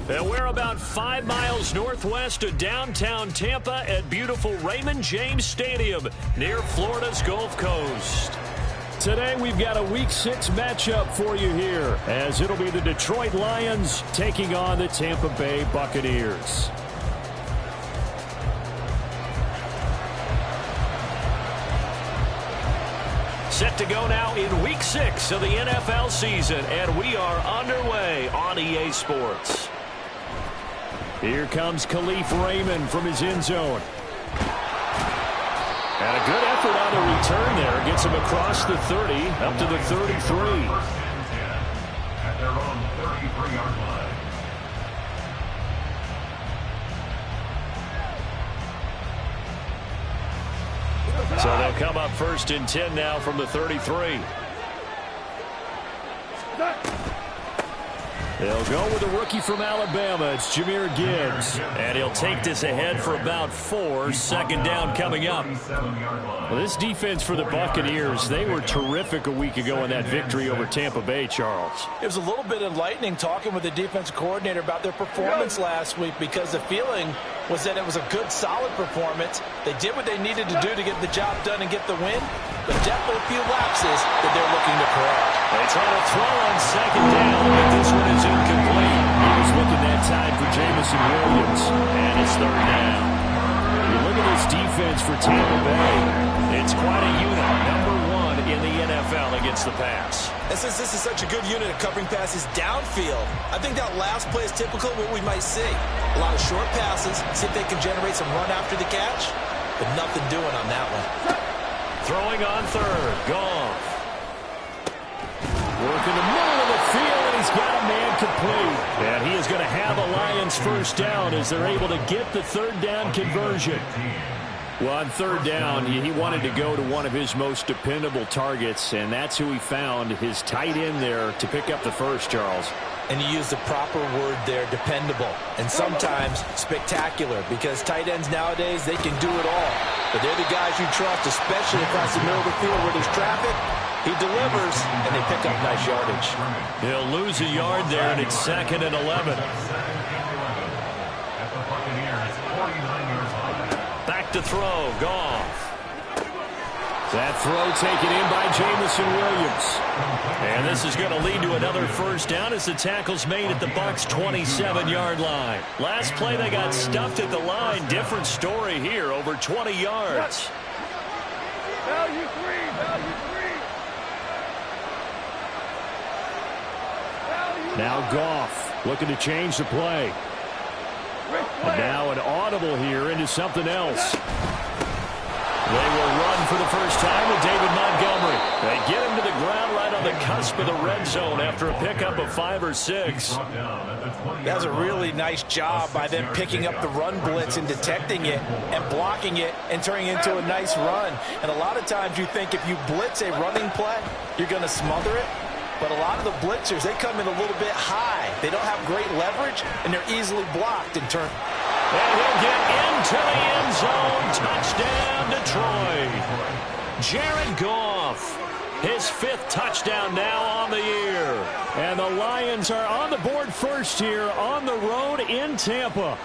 And we're about 5 miles northwest of downtown Tampa at beautiful Raymond James Stadium near Florida's Gulf Coast. Today we've got a Week 6 matchup for you here, as it'll be the Detroit Lions taking on the Tampa Bay Buccaneers. Set to go now in Week 6 of the NFL season, and we are underway on EA Sports. Here comes Khalif Raymond from his end zone. And a good effort on the return there. Gets him across the 30, up to the 33. At their own 33-yard line. So they'll come up 1st and 10 now from the 33. They'll go with a rookie from Alabama. It's Jahmyr Gibbs. And he'll take this ahead for about 4. 2nd down coming up. Well, this defense for the Buccaneers, they were terrific a week ago in that victory over Tampa Bay, Charles. It was a little bit enlightening talking with the defensive coordinator about their performance last week, because the feeling was that it was a good, solid performance. They did what they needed to do to get the job done and get the win, but definitely a few lapses that they're looking to correct. They try to throw on 2nd down, but this one is incomplete. He was looking that time for Jameson Williams, and it's 3rd down. You look at this defense for Tampa Bay. It's quite a unit, number 1 in the NFL against the pass. And since this is such a good unit of covering passes downfield, I think that last play is typical of what we might see. A lot of short passes, see if they can generate some run after the catch, but nothing doing on that one. Throwing on 3rd, Goff. Working the middle of the field, and he's got a man complete. And he is going to have a Lions 1st down as they're able to get the 3rd down conversion. Well, on 3rd down, he wanted to go to one of his most dependable targets, and that's who he found, his tight end there, to pick up the 1st, Charles. And you use the proper word there, dependable, and sometimes spectacular, because tight ends nowadays, they can do it all. But they're the guys you trust, especially across the middle of the field where there's traffic. He delivers, and they pick up nice yardage. He'll lose a yard there, and it's 2nd and 11. Back to throw, Goff. That throw taken in by Jameson Williams. And this is going to lead to another 1st down as the tackle's made at the Bucs' 27-yard line. Last play, they got stuffed at the line. Different story here, over 20 yards. Value 3, value 3. Now Goff looking to change the play. And now an audible here into something else. They will run for the 1st time with David Montgomery. They get him to the ground right on the cusp of the red zone after a pickup of 5 or 6. That's a really nice job by them picking up the run blitz and detecting it and blocking it and turning it into a nice run. And a lot of times you think if you blitz a running play, you're going to smother it. But a lot of the blitzers, they come in a little bit high. They don't have great leverage, and they're easily blocked in turn. And he'll get into the end zone. Touchdown, Detroit. Jared Goff, his 5th touchdown now on the year. And the Lions are on the board first here on the road in Tampa.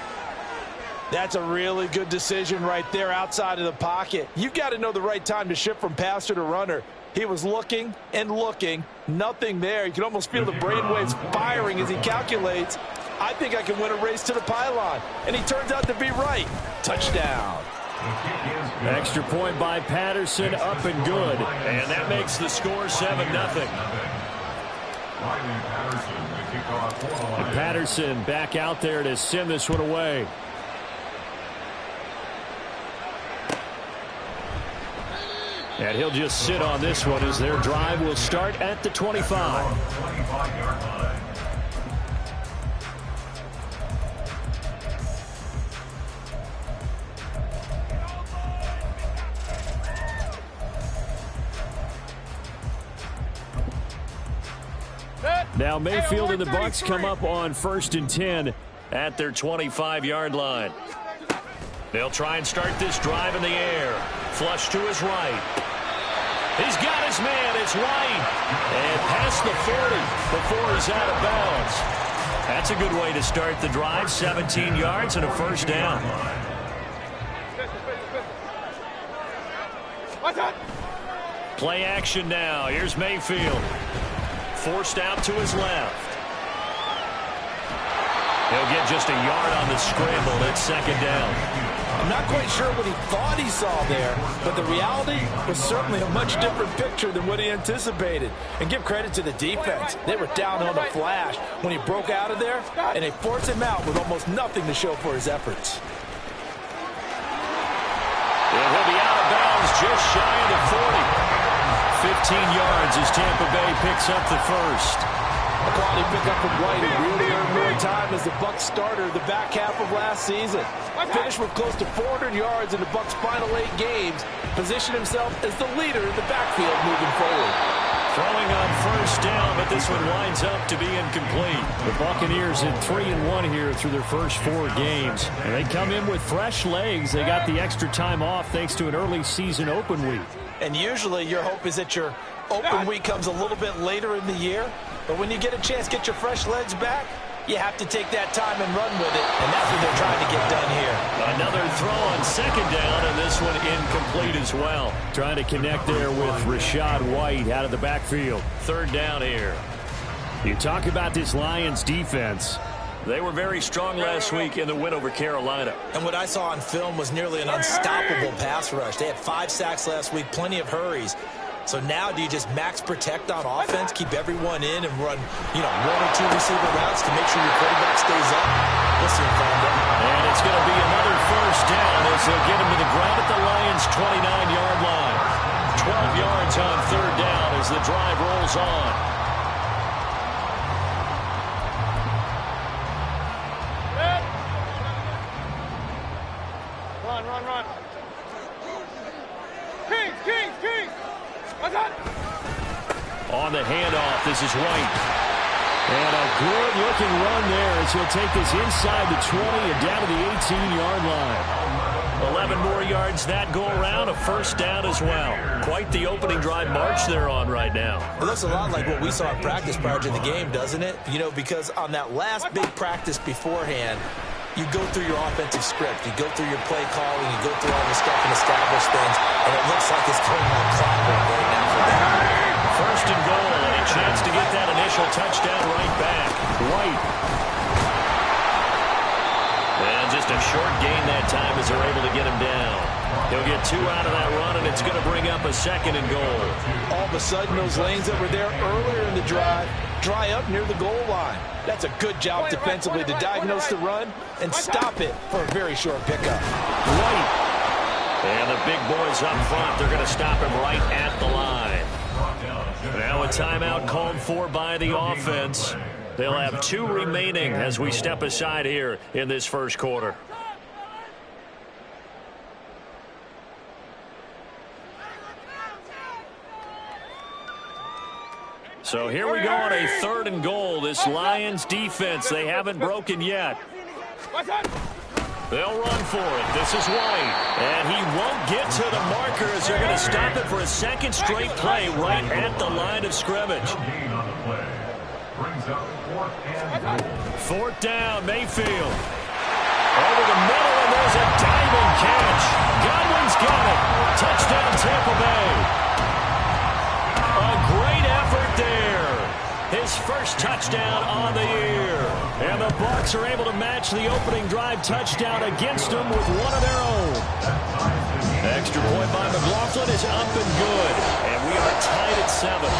That's a really good decision right there outside of the pocket. You've got to know the right time to shift from passer to runner. He was looking and looking, nothing there. You can almost feel the brainwaves firing as he calculates, I think I can win a race to the pylon. And he turns out to be right. Touchdown. Extra point by Patterson, up and good. And that makes the score 7-0. And Patterson back out there to send this one away. And he'll just sit on this one as their drive will start at the 25. Now Mayfield and the Bucs come up on 1st and 10 at their 25-yard line. They'll try and start this drive in the air. Flush to his right. He's got his man. It's White. And past the 40 before he's out of bounds. That's a good way to start the drive. 17 yards and a first down. Play action now. Here's Mayfield. Forced out to his left. He'll get just a yard on the scramble. It's second down. I'm not quite sure what he thought he saw there, but the reality was certainly a much different picture than what he anticipated. And give credit to the defense. They were down on the flash when he broke out of there, and they forced him out with almost nothing to show for his efforts. And he'll be out of bounds just shy of the 40. 15 yards as Tampa Bay picks up the first. A quality pickup from White, who really earned more time as the Bucs starter the back half of last season. Finished with close to 400 yards in the Bucs' final 8 games. Positioned himself as the leader in the backfield moving forward. Throwing on first down, but this one winds up to be incomplete. The Buccaneers at 3-1 here through their first 4 games. And they come in with fresh legs. They got the extra time off thanks to an early season open week. And usually your hope is that your open week comes a little bit later in the year. But when you get a chance to get your fresh legs back, you have to take that time and run with it. And that's what they're trying to get done here. Another throw on second down, and this one incomplete as well. Trying to connect there with Rachaad White out of the backfield. Third down here. You talk about this Lions defense. They were very strong last week in the win over Carolina. And what I saw on film was nearly an unstoppable pass rush. They had 5 sacks last week, plenty of hurries. So now do you just max protect on offense, keep everyone in, and run, 1 or 2 receiver routes to make sure your quarterback stays up? We'll see, and it's going to be another first down as they'll get him to the ground at the Lions' 29-yard line. 12 yards on third down as the drive rolls on. Run. Kings. On the handoff, this is White. And a good-looking run there as he'll take this inside the 20 and down to the 18-yard line. 11 more yards that go around, a first down as well. Quite the opening drive march they're on right now. It looks a lot like what we saw in practice prior to the game, doesn't it? Because on that last big practice beforehand, you go through your offensive script, you go through your play calling, you go through all the stuff and establish things, and it looks like it's going like clockwork right now for them. First and goal, and a chance to get that initial touchdown right back. White. And just a short gain that time as they're able to get him down. He'll get 2 out of that run, and it's going to bring up a second and goal. All of a sudden, those lanes that were there earlier in the drive dry up near the goal line. That's a good job defensively to diagnose the run and stop it for a very short pickup. White. And the big boys up front, they're going to stop him right at the line. Now a timeout called for by the offense. They'll have 2 remaining as we step aside here in this first quarter. So here we go on a 3rd and goal. This Lions defense, they haven't broken yet. They'll run for it. This is White. And he won't get to the marker as they're going to stop it for a second straight play right at the line of scrimmage. 4th down, Mayfield. Over the middle, and there's a diving catch. Godwin's got it. Touchdown, Tampa Bay. A great effort there. His first touchdown on the year. And the Bucs are able to match the opening drive touchdown against them with one of their own. Extra point by McLaughlin is up and good. And we are tied at 7.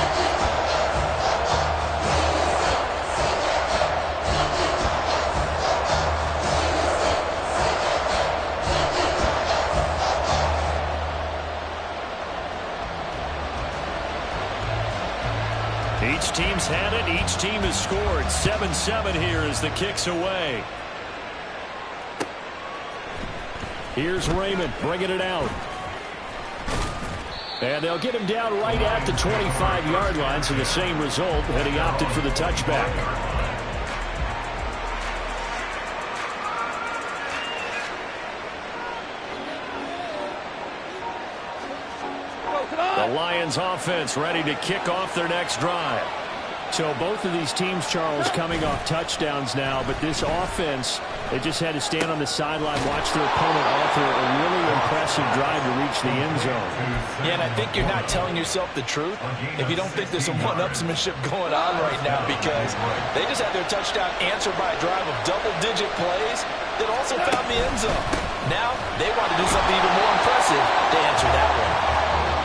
Each team's had it. Each team has scored. 7-7 here as the kick's away. Here's Raymond bringing it out. And they'll get him down right at the 25-yard line, so the same result, and he opted for the touchback. The Lions offense ready to kick off their next drive. So both of these teams, Charles, coming off touchdowns now, but this offense, they just had to stand on the sideline, watch their opponent author a really impressive drive to reach the end zone. Yeah, and I think you're not telling yourself the truth if you don't think there's some one-upsmanship going on right now, because they just had their touchdown answered by a drive of double-digit plays that also found the end zone. Now they want to do something even more impressive to answer that one.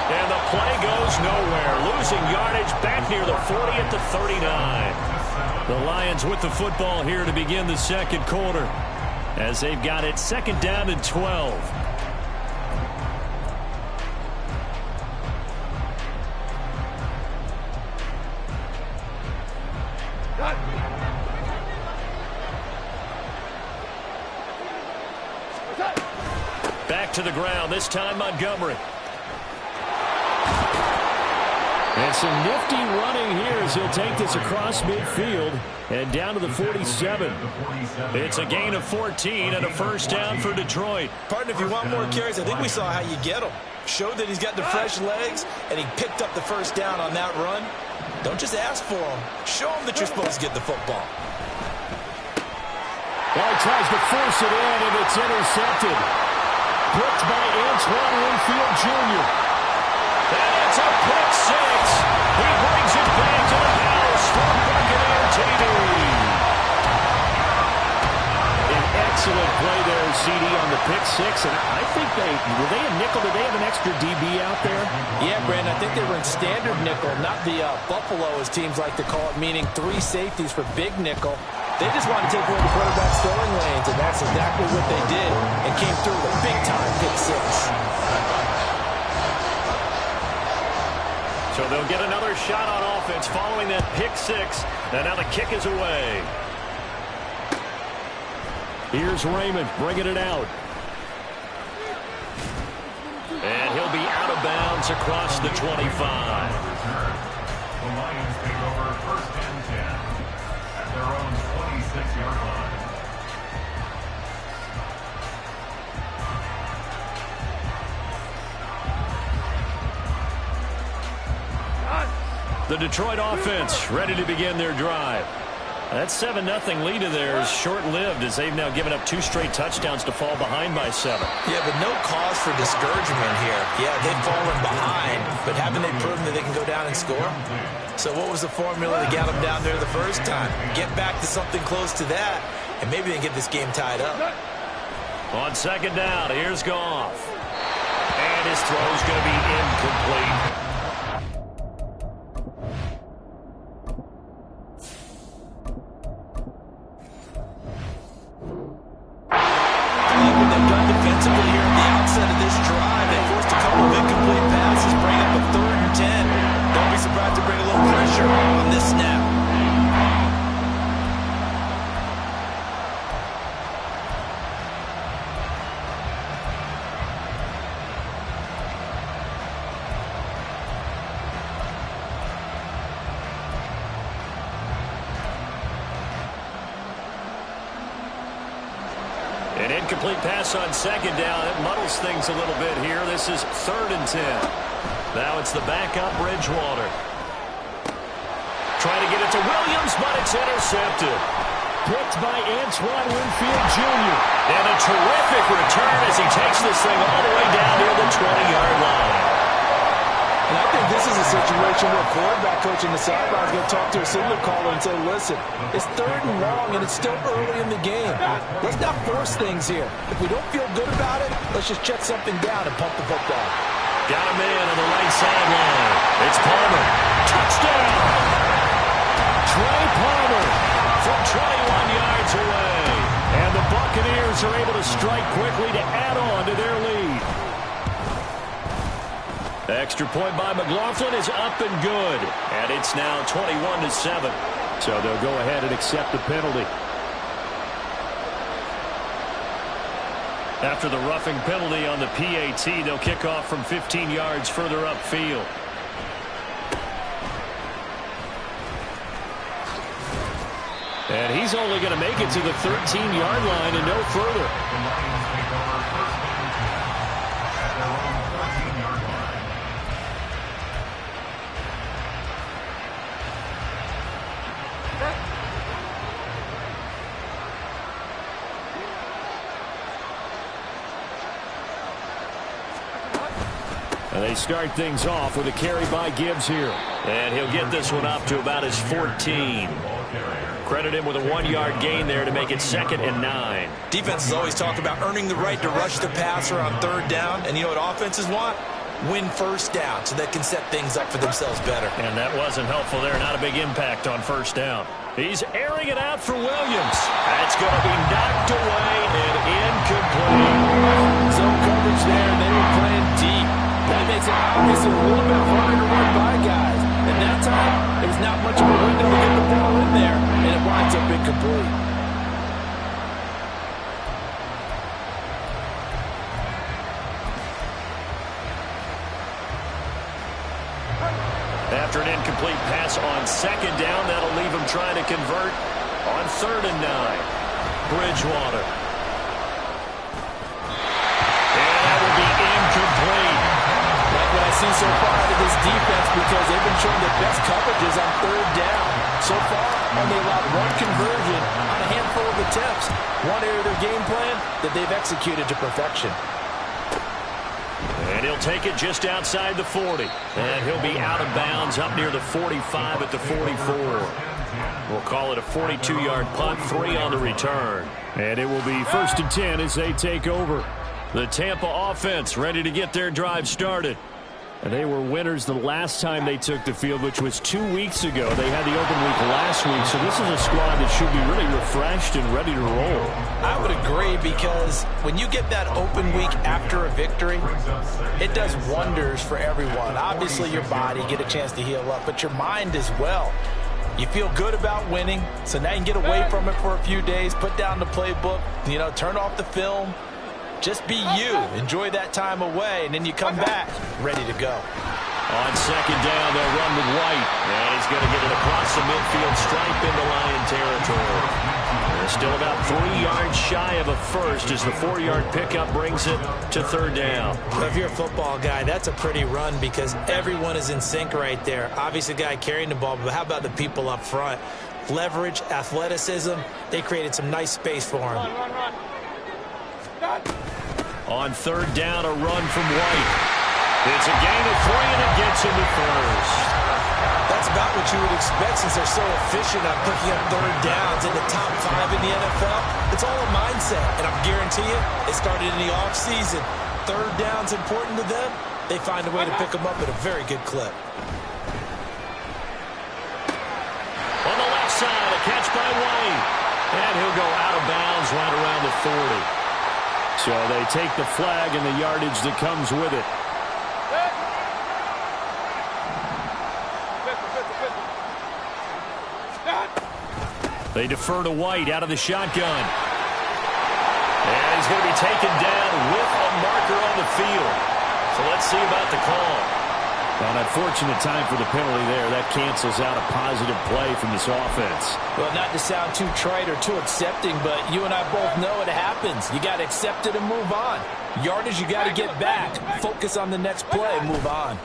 And the play goes nowhere. Losing yardage back near the 40 at the 39. The Lions with the football here to begin the second quarter, as they've got it second down and 12. Back to the ground, this time Montgomery. And some nifty running here as he'll take this across midfield and down to the 47. It's a gain of 14 and a first down for Detroit. Partner, if you want more carries, I think we saw how you get them. Showed that he's got the fresh legs, and he picked up the first down on that run. Don't just ask for them. Show them that you're supposed to get the football. Well, he tries to force it in, and it's intercepted. Picked by Antoine Winfield Jr. And it's a pick six. He brings it back to the house for Buccaneer TD. An excellent play there, CD, on the pick six. And I think were they a nickel? Did they have an extra DB out there? Yeah, Brandon, I think they were in standard nickel, not the Buffalo, as teams like to call it, meaning three safeties for big nickel. They just want to take away the quarterback's throwing lanes, and that's exactly what they did, and came through with a big-time pick six. So they'll get another shot on offense following that pick six. And now the kick is away. Here's Raymond bringing it out. And he'll be out of bounds across the 25. The Lions take over first and 10 at their own 26-yard line. The Detroit offense ready to begin their drive. That 7-0 lead of theirs short-lived, as they've now given up 2 straight touchdowns to fall behind by 7. Yeah, but no cause for discouragement here. Yeah, they've fallen behind, but haven't they proven that they can go down and score? So what was the formula that got them down there the first time? Get back to something close to that, and maybe they can get this game tied up. On second down, here's Goff. And his throw's going to be incomplete. Defensively here at the outset of this drive, they forced a couple of incomplete passes, bring up a 3rd and 10. Don't be surprised to bring a little pressure on this snap. An incomplete pass on second down. It muddles things a little bit here. This is 3rd and 10. Now it's the backup, Bridgewater. Trying to get it to Williams, but it's intercepted. Picked by Antoine Winfield Jr. And a terrific return as he takes this thing all the way down near the 20-yard line. And I think this is a situation where a quarterback coach in the sideline is going to talk to a signal caller and say, listen, it's 3rd and long and it's still early in the game. Let's not force things here. If we don't feel good about it, let's just check something down and pump the football. Got a man on the right sideline. It's Palmer. Touchdown! Trey Palmer from 21 yards away. And the Buccaneers are able to strike quickly to add on to their lead. Extra point by McLaughlin is up and good. And it's now 21-7. So they'll go ahead and accept the penalty. After the roughing penalty on the PAT, they'll kick off from 15 yards further upfield. And he's only going to make it to the 13-yard line and no further. The Lions take over first and 10 at their own 14-yard line. And they start things off with a carry by Gibbs here. And he'll get this one up to about his 14. Credit him with a 1-yard gain there to make it 2nd and 9. Defenses always talk about earning the right to rush the passer on 3rd down. And you know what offenses want? Win 1st down so they can set things up for themselves better. And that wasn't helpful there. Not a big impact on 1st down. He's airing it out for Williams. That's going to be knocked away and incomplete. Zone coverage there. They were playing deep. That makes it obviously a little bit harder to run by guys. And that time, there's not much of a window to get the ball in there, and it winds up incomplete. After an incomplete pass on 2nd down, that'll leave him trying to convert on 3rd and 9. Bridgewater. And that will be incomplete. Like what I see so far out of this defense, because they've been showing their best coverages on 3rd down. So far, only allowed 1 conversion on a handful of attempts. One area of their game plan that they've executed to perfection. And he'll take it just outside the 40. And he'll be out of bounds up near the 45 at the 44. We'll call it a 42-yard punt, 3 on the return. And it will be 1st and 10 as they take over. The Tampa offense ready to get their drive started. And they were winners the last time they took the field, which was 2 weeks ago. They had the open week last week, so this is a squad that should be really refreshed and ready to roll. I would agree, because when you get that open week after a victory, it does wonders for everyone. Obviously, your body, get a chance to heal up, but your mind as well. You feel good about winning, so now you can get away from it for a few days, put down the playbook, turn off the film. Just be you. Enjoy that time away, and then you come back ready to go. On 2nd down, they'll run with White. And he's going to get it across the midfield stripe into Lion territory. They're still about 3 yards shy of a first as the 4-yard pickup brings it to 3rd down. Well, if you're a football guy, that's a pretty run because everyone is in sync right there. Obviously, the guy carrying the ball, but how about the people up front? Leverage, athleticism, they created some nice space for him. On 3rd down, a run from White. It's a gain of 3, and it gets him to 1st. That's about what you would expect since they're so efficient at picking up 3rd downs in the top 5 in the NFL. It's all a mindset, and I guarantee you, it started in the offseason. 3rd down's important to them. They find a way to pick them up at a very good clip. On the left side, a catch by White. And he'll go out of bounds right around the 40. So they take the flag and the yardage that comes with it. They defer to White out of the shotgun. And he's going to be taken down with a marker on the field. So let's see about the call. An unfortunate time for the penalty there. That cancels out a positive play from this offense. Well, not to sound too trite or too accepting, but you and I both know it happens. You got to accept it and move on. Yardage, you got to get back. Focus on the next play and move on.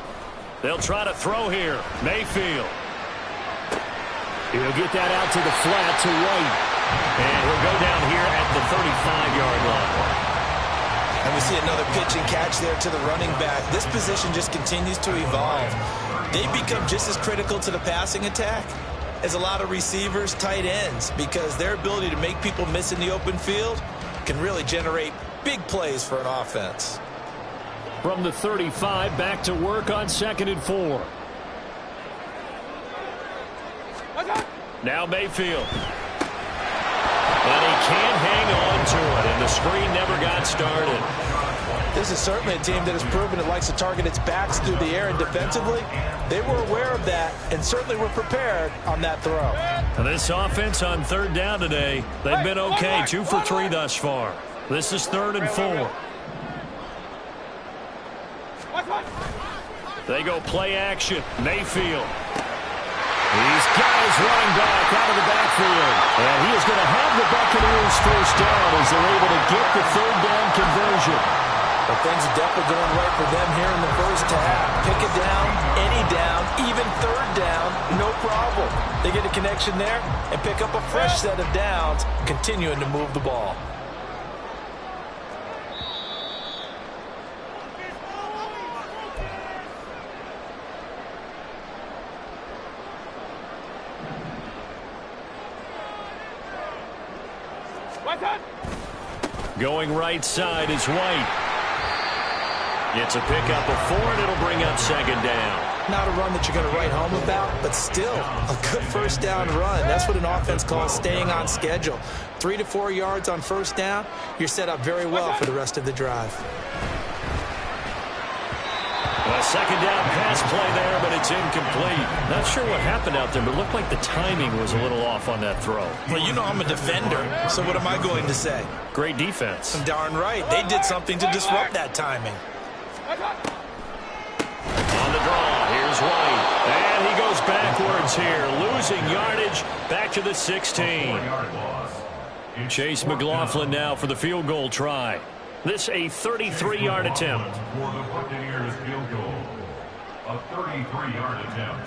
They'll try to throw here. Mayfield. He'll get that out to the flat to White. And he'll go down here at the 35-yard line. And we see another pitch and catch there to the running back. This position just continues to evolve. They become just as critical to the passing attack as a lot of receivers, tight ends, because their ability to make people miss in the open field can really generate big plays for an offense. From the 35, back to work on 2nd and 4. Now Mayfield. And he can't hang on to it, and the screen never got started. This is certainly a team that has proven it likes to target its backs through the air, and defensively, they were aware of that and certainly were prepared on that throw. And this offense on 3rd down today, they've been okay, 2 for 3 thus far. This is 3rd and 4. They go play action. Mayfield. He's got his running back out of the backfield. And he is going to have the Buccaneers 1st down as they're able to get the 3rd down conversion. But things are definitely going right for them here in the first half. Pick it down, any down, even 3rd down, no problem. They get a connection there and pick up a fresh set of downs, continuing to move the ball. Going right side is White. It's a pickup of 4, and it'll bring up second down. Not a run that you're going to write home about, but still a good first down run. That's what an offense calls staying on schedule. 3 to 4 yards on first down, you're set up very well for the rest of the drive. A second down pass play there, but it's incomplete. Not sure what happened out there, but it looked like the timing was a little off on that throw. Well, you know I'm a defender, so what am I going to say? Great defense. Darn right. They did something to disrupt that timing. On the draw, here's White. And he goes backwards here, losing yardage back to the 16. Chase McLaughlin now for the field goal try. This a 33-yard attempt. For the Buccaneers field goal. A 33-yard attempt.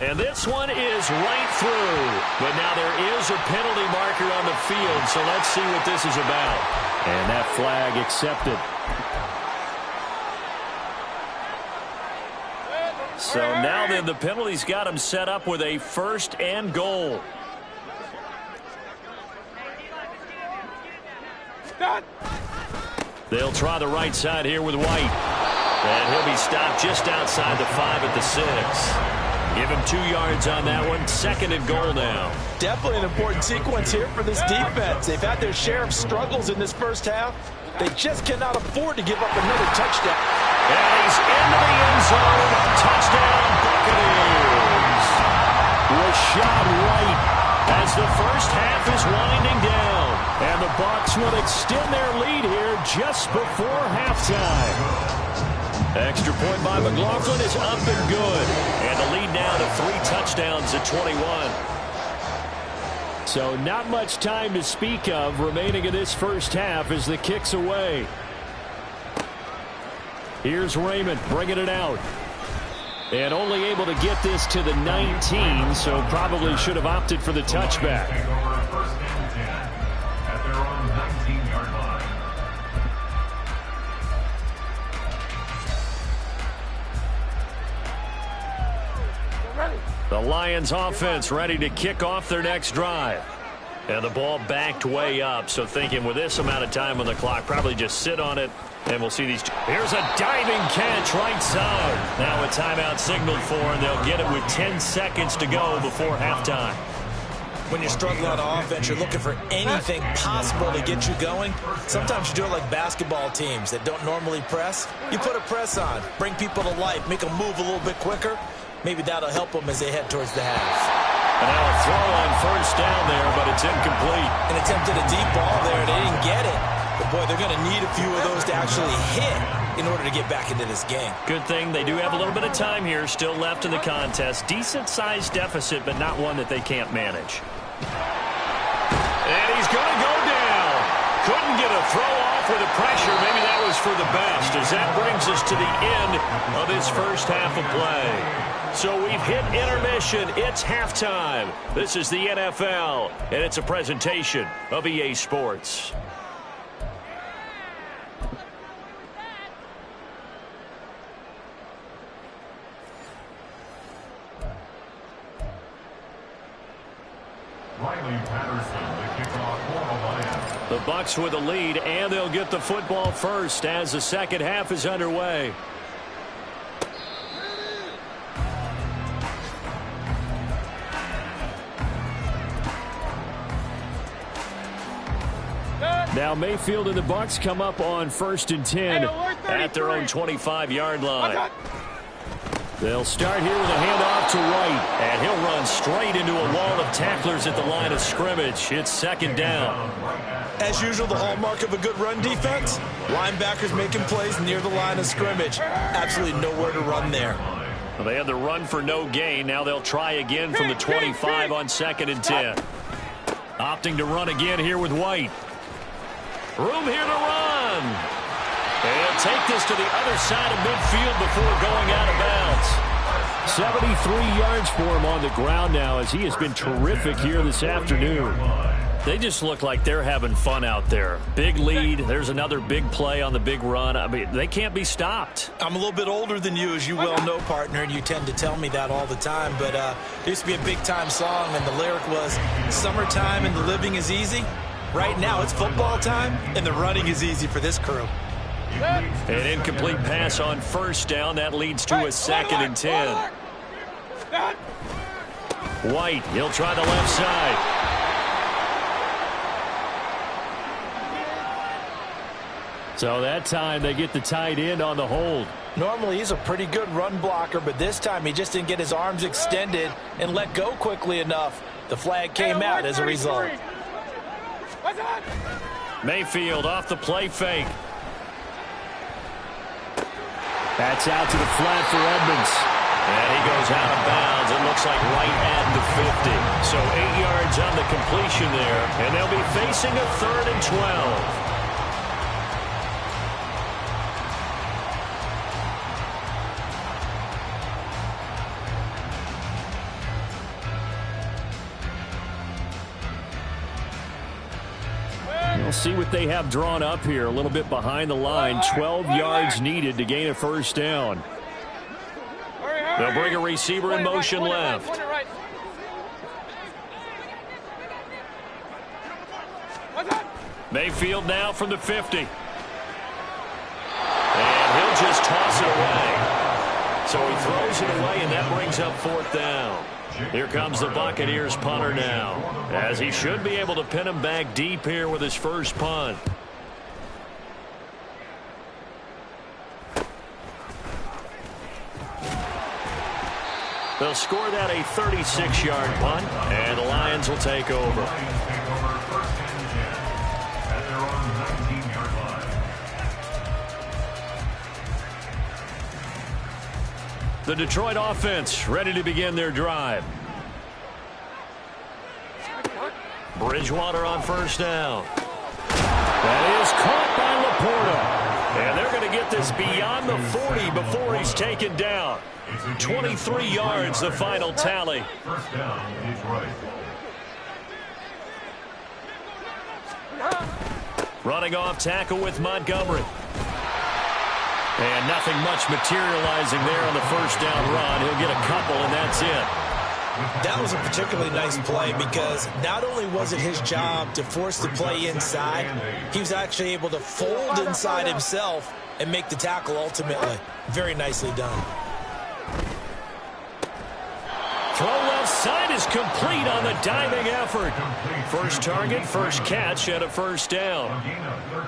And this one is right through. But now there is a penalty marker on the field, so let's see what this is about. And that flag accepted. So now then the penalty's got him set up with a 1st and goal. They'll try the right side here with White. And he'll be stopped just outside the 5 at the 6. Give him 2 yards on that one. 2nd and goal now. Definitely an important sequence here for this defense. They've had their share of struggles in this first half. They just cannot afford to give up another touchdown. And he's into the end zone. Touchdown, Buccaneers. Rachaad White as the first half is winding down. And the Bucs will extend their lead here just before halftime. Extra point by McLaughlin is up and good. And the lead now to 3 touchdowns at 21. So not much time to speak of remaining in this first half as the kick's away. Here's Raymond bringing it out. And only able to get this to the 19, so probably should have opted for the touchback. First and 10 at their own 19-yard line. The Lions offense ready to kick off their next drive. And the ball backed way up, so thinking with this amount of time on the clock, probably just sit on it, and we'll see these. Here's a diving catch right side. Now a timeout signaled for, and they'll get it with 10 seconds to go before halftime. When you're struggling on offense, you're looking for anything possible to get you going. Sometimes you do it like basketball teams that don't normally press. You put a press on, bring people to life, make them move a little bit quicker. Maybe that'll help them as they head towards the half. And now a throw on first down there, but it's incomplete. An attempt at a deep ball there. They didn't get it. But, boy, they're going to need a few of those to actually hit in order to get back into this game. Good thing they do have a little bit of time here still left in the contest. Decent-sized deficit, but not one that they can't manage. And he's going to go down. Couldn't get a throw off with the pressure. Maybe that was for the best, as that brings us to the end of this first half of play. So we've hit intermission. It's halftime. This is the NFL, and it's a presentation of EA Sports. Riley Patterson, the kickoff for the Lions. The Bucs with a lead, and they'll get the football first as the second half is underway. Now Mayfield and the Bucs come up on 1st and 10 at their own 25-yard line. They'll start here with a handoff to White, and he'll run straight into a wall of tacklers at the line of scrimmage. It's 2nd down. As usual, the hallmark of a good run defense, linebackers making plays near the line of scrimmage. Absolutely nowhere to run there. Well, they had the run for no gain. Now they'll try again from the 25 on 2nd and 10. Opting to run again here with White. Room here to run. And he'll take this to the other side of midfield before going out of bounds. 73 yards for him on the ground now, as he has been terrific here this afternoon. They just look like they're having fun out there. Big lead. There's another big play on the big run. I mean, they can't be stopped. I'm a little bit older than you, as you well know, partner, and you tend to tell me that all the time. But there used to be a big-time song, and the lyric was, "Summertime and the living is easy." Right now, it's football time, and the running is easy for this crew. An incomplete pass on first down. That leads to a 2nd and 10. White, he'll try the left side. So that time they get the tight end on the hold. Normally he's a pretty good run blocker, but this time he just didn't get his arms extended and let go quickly enough. The flag came out as a result. Mayfield off the play fake. That's out to the flat for Edmonds. And he goes out of bounds. It looks like right at the 50. So 8 yards on the completion there. And they'll be facing a 3rd and 12. We'll see what they have drawn up here. A little bit behind the line. 12 yards needed to gain a first down. They'll bring a receiver in motion left. Mayfield now from the 50. And he'll just toss it away. So he throws it away, and that brings up 4th down. Here comes the Buccaneers punter now, as he should be able to pin him back deep here with his first punt. They'll score that a 36-yard punt, and the Lions will take over. First and 10 at their own 19-yard line. The Detroit offense ready to begin their drive. Bridgewater on first down. That is caught by Laporta. And they're going to get this beyond the 40 before he's taken down. 23 yards, the final tally. First down, Detroit. Running off tackle with Montgomery. And nothing much materializing there on the first down run. He'll get a couple, and that's it. That was a particularly nice play because not only was it his job to force the play inside, he was actually able to fold inside himself and make the tackle ultimately. Very nicely done. Throw left side is complete on the diving effort. First target, first catch, and a first down.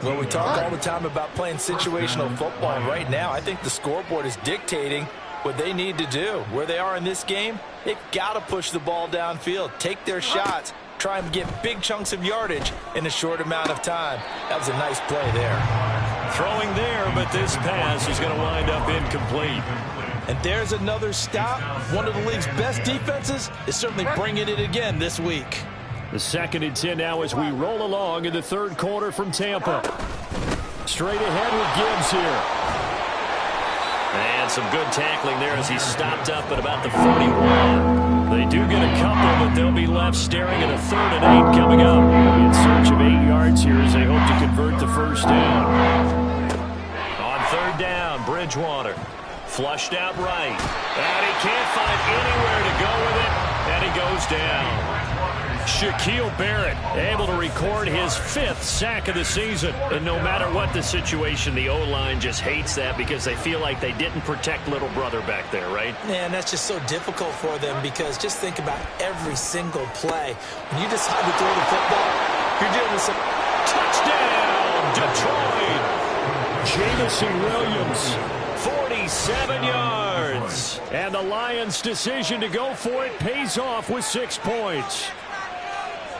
Well, we talk all the time about playing situational football. Right now, I think the scoreboard is dictating what they need to do. Where they are in this game, they've got to push the ball downfield, take their shots, try and get big chunks of yardage in a short amount of time. That was a nice play there. Throwing there, but this pass is going to wind up incomplete. And there's another stop. One of the league's best defenses is certainly bringing it again this week. The 2nd and 10 now as we roll along in the third quarter from Tampa. Straight ahead with Gibbs here. And some good tackling there as he stopped up at about the 41. They do get a couple, but they'll be left staring at a 3rd and 8 coming up. In search of 8 yards here as they hope to convert the first down. On 3rd down, Bridgewater. Flushed out right. And he can't find anywhere to go with it. And he goes down. Shaquille Barrett able to record his 5th sack of the season. And no matter what the situation, the O-line just hates that because they feel like they didn't protect little brother back there, right? Man, that's just so difficult for them because just think about every single play. When you decide to throw the football, you're dealing with some... Touchdown, Detroit! Jameson Williams, 47 yards. And the Lions' decision to go for it pays off with 6 points.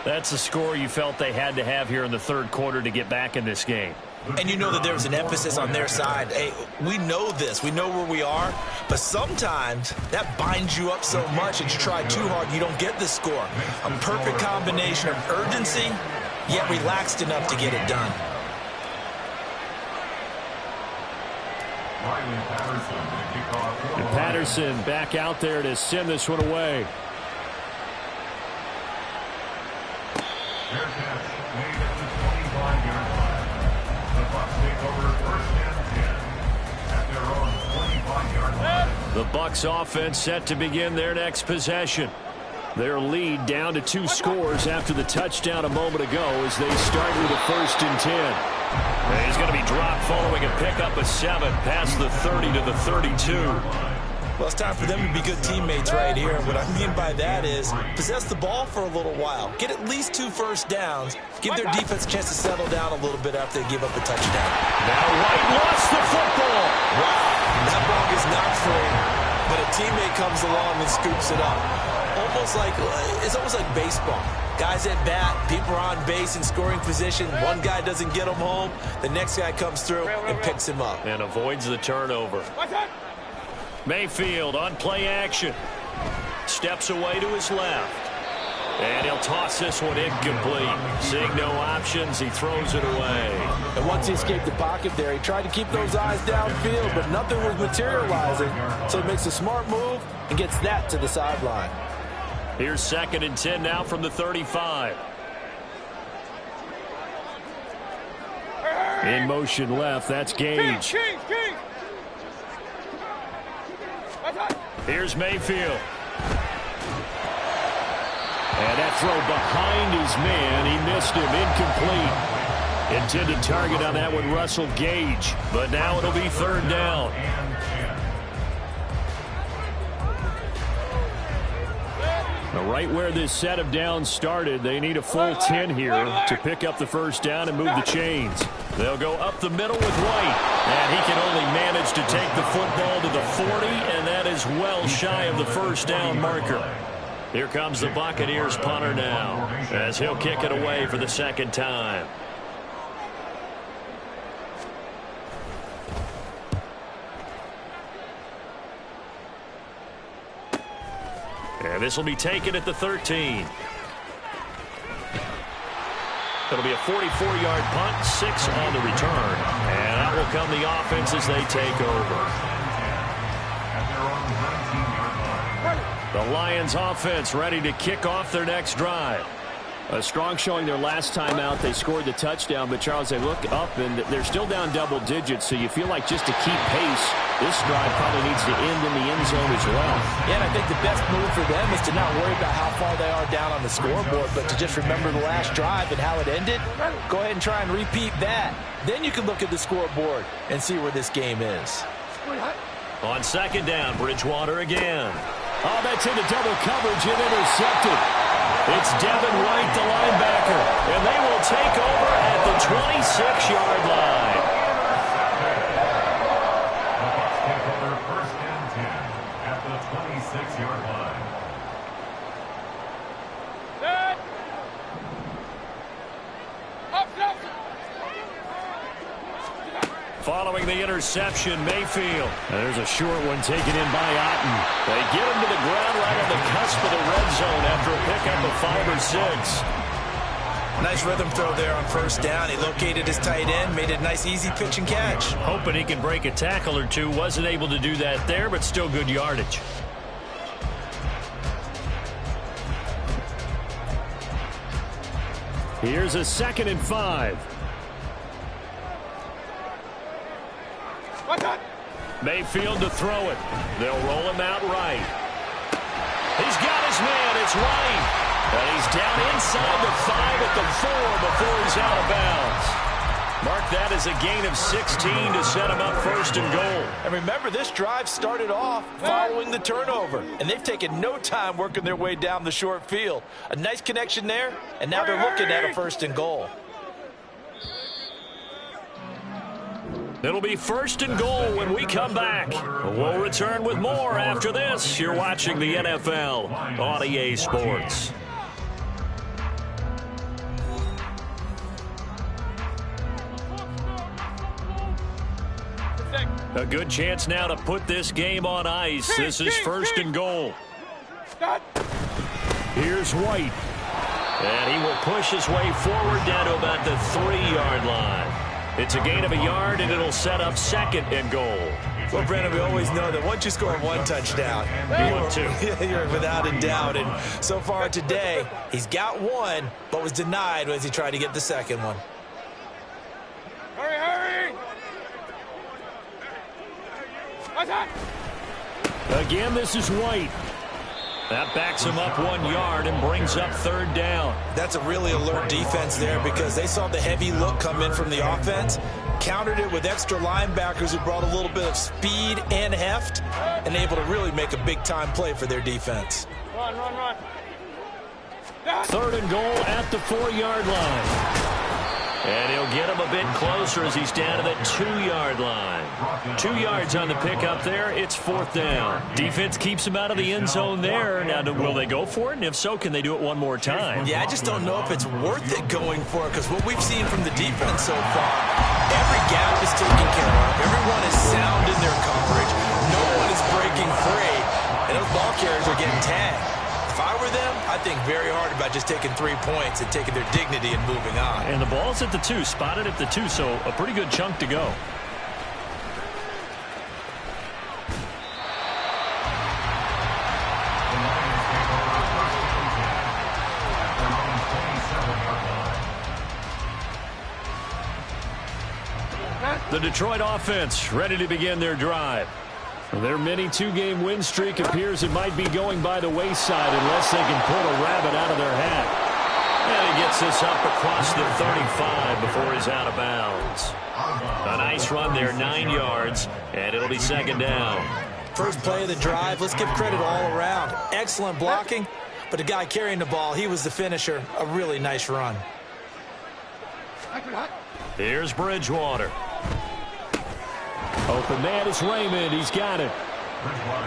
That's the score you felt they had to have here in the third quarter to get back in this game. And you know that there was an emphasis on their side. Hey, we know this. We know where we are. But sometimes that binds you up so much that you try too hard, you don't get the score. A perfect combination of urgency, yet relaxed enough to get it done. And Patterson back out there to send this one away. Their catch made at the 25-yard line. The Bucs take over first and 10 at their own 25-yard line. The Bucs offense set to begin their next possession. Their lead down to 2 scores after the touchdown a moment ago as they start with a 1st and 10. And he's going to be dropped following a pickup of 7 past the 30 to the 32. Well, it's time for them to be good teammates right here. What I mean by that is possess the ball for a little while. Get at least 2 first downs. Give their defense a chance to settle down a little bit after they give up a touchdown. Now White lost the football. Wow, that ball is not free, but a teammate comes along and scoops it up. It's almost like baseball. Guys at bat, people are on base in scoring position. One guy doesn't get him home. The next guy comes through and picks him up. And avoids the turnover. Mayfield on play action. Steps away to his left. And he'll toss this one incomplete. Seeing no options, he throws it away. And once he escaped the pocket there, he tried to keep those eyes downfield, but nothing was materializing. So he makes a smart move and gets that to the sideline. Here's 2nd and 10 now from the 35. In motion left, that's Gage. Here's Mayfield. And that throw behind his man, he missed him, incomplete. Intended target on that one, Russell Gage. But now it'll be 3rd down. Right where this set of downs started, they need a full 10 here to pick up the 1st down and move the chains. They'll go up the middle with White. And he can only manage to take the football to the 40, and that is well shy of the 1st down marker. Here comes the Buccaneers punter now, as he'll kick it away for the 2nd time. And this will be taken at the 13. It'll be a 44-yard punt, 6 on the return. And out will come the offense as they take over. The Lions offense ready to kick off their next drive. A strong showing their last time out. They scored the touchdown, but Charles, they look up and they're still down double digits, so you feel like just to keep pace, this drive probably needs to end in the end zone as well. Yeah, and I think the best move for them is to not worry about how far they are down on the scoreboard, but to just remember the last drive and how it ended. Go ahead and try and repeat that. Then you can look at the scoreboard and see where this game is. On 2nd down, Bridgewater again. Oh, that's into double coverage and intercepted. It's Devin White, the linebacker, and they will take over at the 26-yard line. The Bucs take over 1st and 10 at the 26-yard line. Following the interception, Mayfield. And there's a short one taken in by Otten. They get him to the ground right on the cusp of the red zone after a pickup of 5 or 6. Nice rhythm throw there on 1st down. He located his tight end, made it a nice easy pitch and catch. Hoping he can break a tackle or two. Wasn't able to do that there, but still good yardage. Here's a 2nd and 5. Mayfield to throw it. They'll roll him out right. He's got his man. It's White. And he's down inside the 5 at the 4 before he's out of bounds. Mark that as a gain of 16 to set him up 1st and goal. And remember, this drive started off following the turnover. And they've taken no time working their way down the short field. A nice connection there, and now they're looking at a 1st and goal. It'll be 1st and goal when we come back. We'll return with more after this. You're watching the NFL on EA Sports. A good chance now to put this game on ice. This is 1st and goal. Here's White. And he will push his way forward down to about the 3-yard line. It's a gain of a yard, and it'll set up 2nd and goal. Well, Brandon, we always know that once you score one touchdown, you're without a doubt. And so far today, he's got one, but was denied as he tried to get the second one. Hurry, hurry! Again, this is White. That backs him up 1 yard and brings up third down. That's a really alert defense there because they saw the heavy look come in from the offense, countered it with extra linebackers who brought a little bit of speed and heft, and able to really make a big-time play for their defense. Run, run, run. Third and goal at the 4-yard line. And he'll get him a bit closer as he's down to the 2-yard line. 2 yards on the pickup there. It's fourth down. Defense keeps him out of the end zone there. Now, will they go for it? And if so, can they do it one more time? Yeah, I just don't know if it's worth it going for it because what we've seen from the defense so far, every gap is taken care of. Everyone is sound in their coverage. No one is breaking free. And those ball carriers are getting tagged. If I were them, I'd think very hard about just taking 3 points and taking their dignity and moving on. And the ball's at the 2, spotted at the 2, so a pretty good chunk to go. The Detroit offense ready to begin their drive. Their mini 2-game win streak appears it might be going by the wayside unless they can pull a rabbit out of their hat. And he gets this up across the 35 before he's out of bounds. A nice run there, 9 yards, and it'll be second down. First play of the drive, let's give credit all around. Excellent blocking, but the guy carrying the ball, he was the finisher. A really nice run. Here's Bridgewater. Open man is Raymond. He's got it.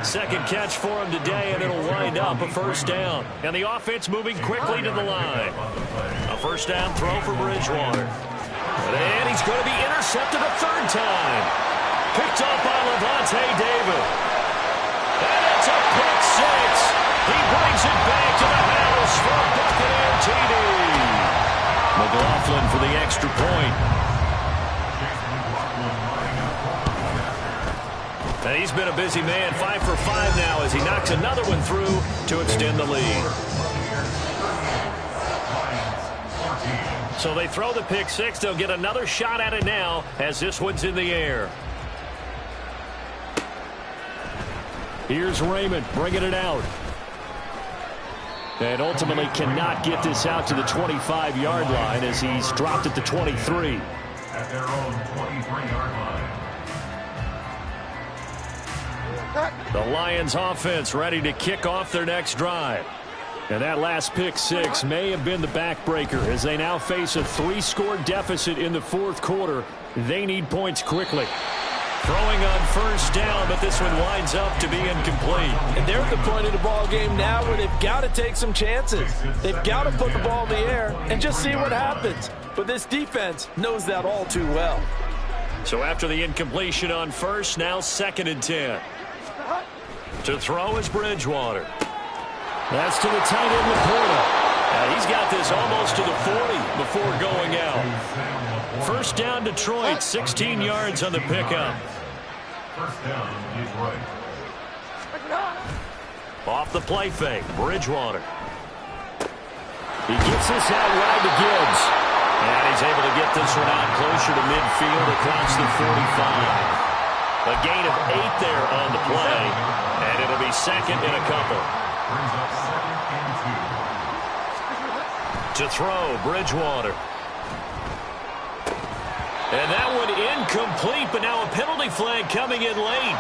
Second catch for him today, and it'll wind up a first down. And the offense moving quickly to the line. A first down throw for Bridgewater. And he's going to be intercepted a third time. Picked up by Lavonte David. And it's a pick six. He brings it back to the house for a Buccaneer TD. McLaughlin for the extra point. And he's been a busy man, 5 for 5 now as he knocks another one through to extend the lead. So they throw the pick six. They'll get another shot at it now as this one's in the air. Here's Raymond bringing it out. And ultimately cannot get this out to the 25-yard line as he's dropped at the 23. At their own 23-yard line. The Lions offense ready to kick off their next drive. And that last pick six may have been the backbreaker as they now face a 3-score deficit in the fourth quarter. They need points quickly. Throwing on first down, but this one winds up to be incomplete. And they're at the point of the ball game now where they've got to take some chances. They've got to put the ball in the air and just see what happens. But this defense knows that all too well. So after the incompletion on first, now 2nd and 10. To throw is Bridgewater. That's to the tight end, Laporta. He's got this almost to the 40 before going out. First down, Detroit, 16 yards on the pickup. First down, Detroit. Off the play fake, Bridgewater. He gets this out wide to Gibbs. And he's able to get this one out closer to midfield across the 45. A gain of 8 there on the play, and it'll be second and a couple. Brings up 2nd and 2. To throw, Bridgewater. And that one incomplete, but now a penalty flag coming in late.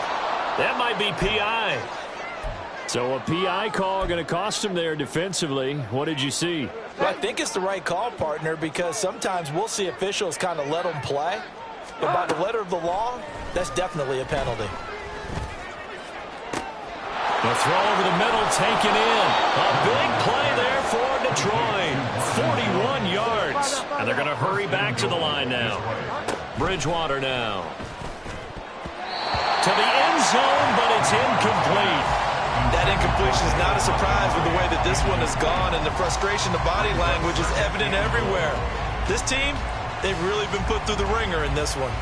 That might be PI. So a PI call going to cost him there defensively. What did you see? Well, I think it's the right call, partner, because sometimes we'll see officials kind of let them play. But by the letter of the law, that's definitely a penalty. The throw over the middle taken in. A big play there for Detroit. 41 yards. And they're going to hurry back to the line now. Bridgewater now. To the end zone, but it's incomplete. That incompletion is not a surprise with the way that this one has gone, and the frustration, the body language is evident everywhere. This team, they've really been put through the ringer in this one.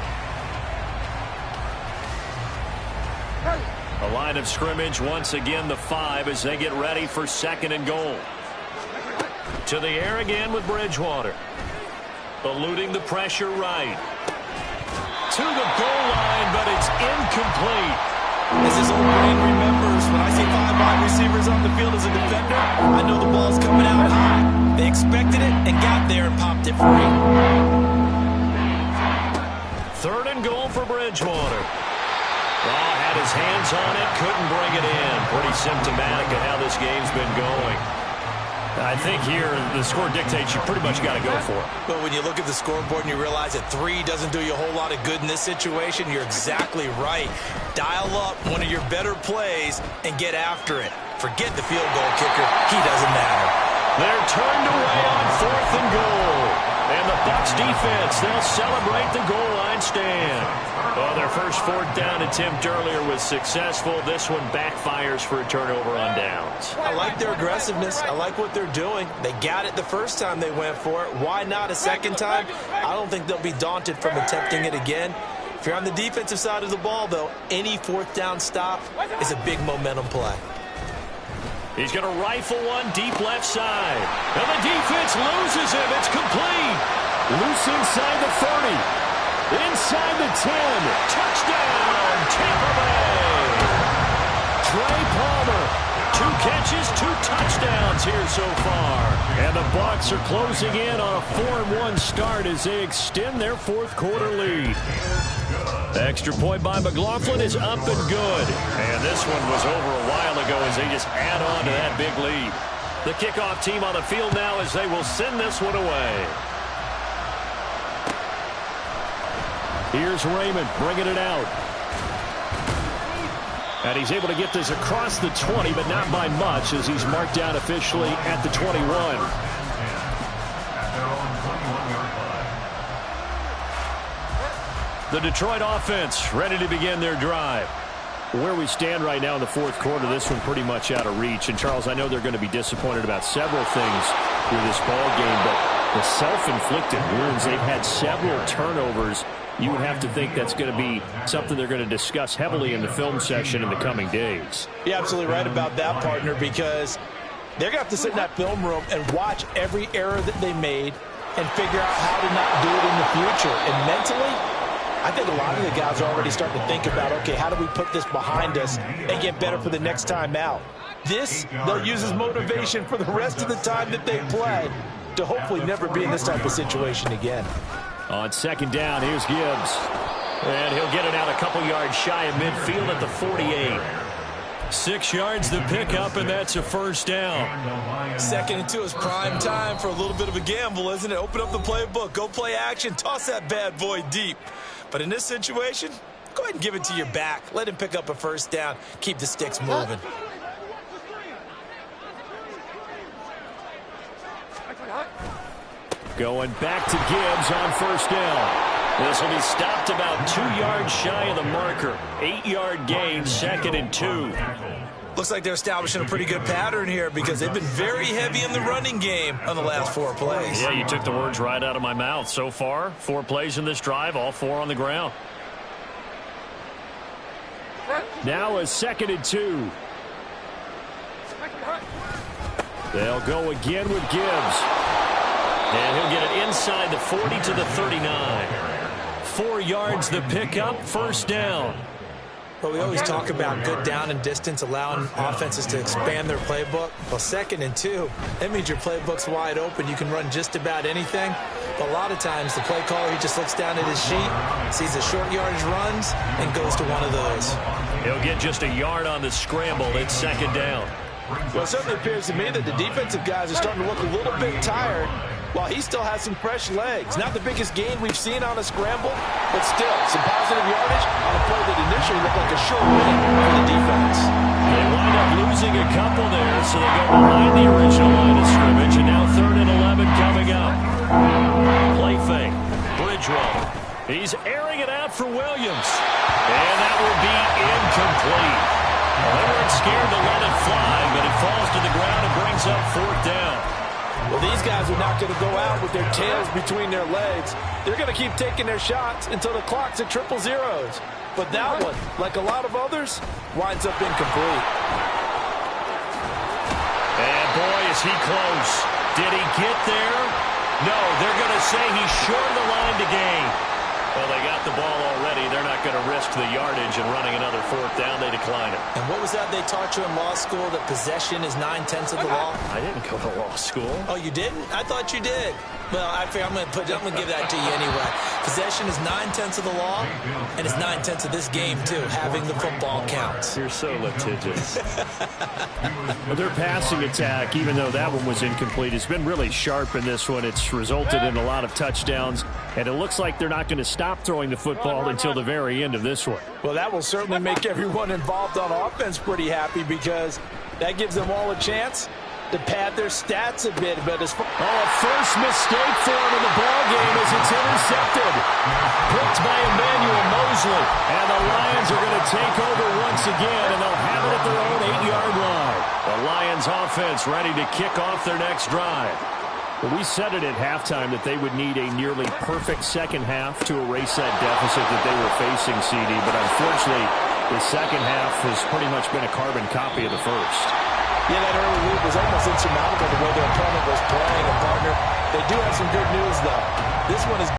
line of scrimmage, once again the 5 as they get ready for 2nd and goal. To the air again with Bridgewater. Eluding the pressure right. To the goal line, but it's incomplete. As his old brain remembers, when I see 5 wide receivers on the field as a defender, I know the ball's coming out high. They expected it and got there and popped it free. 3rd and goal for Bridgewater. Well, had his hands on it, couldn't bring it in. Pretty symptomatic of how this game's been going. I think here the score dictates you pretty much got to go for it. But when you look at the scoreboard and you realize that 3 doesn't do you a whole lot of good in this situation, you're exactly right. Dial up one of your better plays and get after it. Forget the field goal kicker. He doesn't matter. They're turned away on 4th and goal. And the Bucs defense, they'll celebrate the goal line stand. Well, their first 4th down attempt earlier was successful. This one backfires for a turnover on downs. I like their aggressiveness. I like what they're doing. They got it the first time they went for it. Why not a second time? I don't think they'll be daunted from attempting it again. If you're on the defensive side of the ball, though, any 4th down stop is a big momentum play. He's going to rifle one deep left side. And the defense loses him. It's complete. Loose inside the 30. Inside the 10. Touchdown, Tampa Bay. Trey Palmer. 2 catches, 2 touchdowns here so far. And the Bucs are closing in on a 4-1 start as they extend their 4th quarter lead. The extra point by McLaughlin is up and good. And this one was over a while ago as they just add on to that big lead. The kickoff team on the field now as they will send this one away. Here's Raymond bringing it out. And he's able to get this across the 20, but not by much as he's marked down officially at the 21. The Detroit offense ready to begin their drive. Where we stand right now in the 4th quarter, this one pretty much out of reach. And, Charles, I know they're going to be disappointed about several things with this ball game, but the self-inflicted wounds, they've had several turnovers. You would have to think that's going to be something they're going to discuss heavily in the film session in the coming days. You're absolutely right about that, partner, because they're going to have to sit in that film room and watch every error that they made and figure out how to not do it in the future. And mentally, I think a lot of the guys are already starting to think about, okay, how do we put this behind us and get better for the next time out? This, they'll use as motivation for the rest of the time that they play to hopefully never be in this type of situation again. On 2nd down, here's Gibbs. And he'll get it out a couple yards shy of midfield at the 48. 6 yards the pickup, and that's a 1st down. 2nd and 2 is prime time for a little bit of a gamble, isn't it? Open up the playbook, go play action, toss that bad boy deep. But in this situation, go ahead and give it to your back. Let him pick up a 1st down. Keep the sticks moving. Going back to Gibbs on 1st down. This will be stopped about 2 yards shy of the marker. 8-yard gain, 2nd and 2. Looks like they're establishing a pretty good pattern here because they've been very heavy in the running game on the last 4 plays. Yeah, you took the words right out of my mouth. So far, 4 plays in this drive, all 4 on the ground. Now a 2nd and 2. They'll go again with Gibbs. And he'll get it inside the 40 to the 39. 4 yards the pickup, 1st down. Well, we always talk about good down and distance, allowing offenses to expand their playbook. Well, 2nd and 2, that means your playbook's wide open. You can run just about anything. But a lot of times, the play caller, he just looks down at his sheet, sees the short yardage runs, and goes to one of those. He'll get just a yard on the scramble. It's 2nd down. Well, it certainly appears to me that the defensive guys are starting to look a little bit tired while he still has some fresh legs. Not the biggest gain we've seen on a scramble, but still some positive yardage on a play that initially looked like a sure win for the defense. They wind up losing a couple there, so they go behind the original line of scrimmage, and now 3rd and 11 coming up. Play fake. Bridgewater. He's airing it out for Williams. And that will be incomplete. They weren't scared to let it fly, but it falls to the ground and brings up 4th down. Well, these guys are not going to go out with their tails between their legs. They're going to keep taking their shots until the clock's at triple zeros. But that one, like a lot of others, winds up incomplete. And boy, is he close. Did he get there? No, they're going to say he's short of the line to gain. Well, they got the ball already. They're not going to risk the yardage and running another fourth down. They decline it. And what was that they taught you in law school, that possession is 9/10 of the law? I didn't go to law school. Oh, you didn't? I thought you did. Well, I figure I'm going to give that to you anyway. Possession is 9/10 of the law, and it's 9/10 of this game, too. Having the football counts. You're so litigious. Well, their passing attack, even though that one was incomplete, has been really sharp in this one. It's resulted in a lot of touchdowns, and it looks like they're not going to stop throwing the football until the very end of this one. Well, that will certainly make everyone involved on offense pretty happy, because that gives them all a chance to pad their stats a bit. But as far a first mistake for him in the ball game as it's intercepted. Picked by Emmanuel Mosley. And the Lions are going to take over once again, and they'll have it at their own 8-yard line. The Lions offense ready to kick off their next drive. Well, we said it at halftime that they would need a nearly perfect second half to erase that deficit that they were facing, CD. But unfortunately, the second half has pretty much been a carbon copy of the first. Yeah, that early lead was almost insurmountable the way their opponent was playing. And, partner, they do have some good news, though. This one is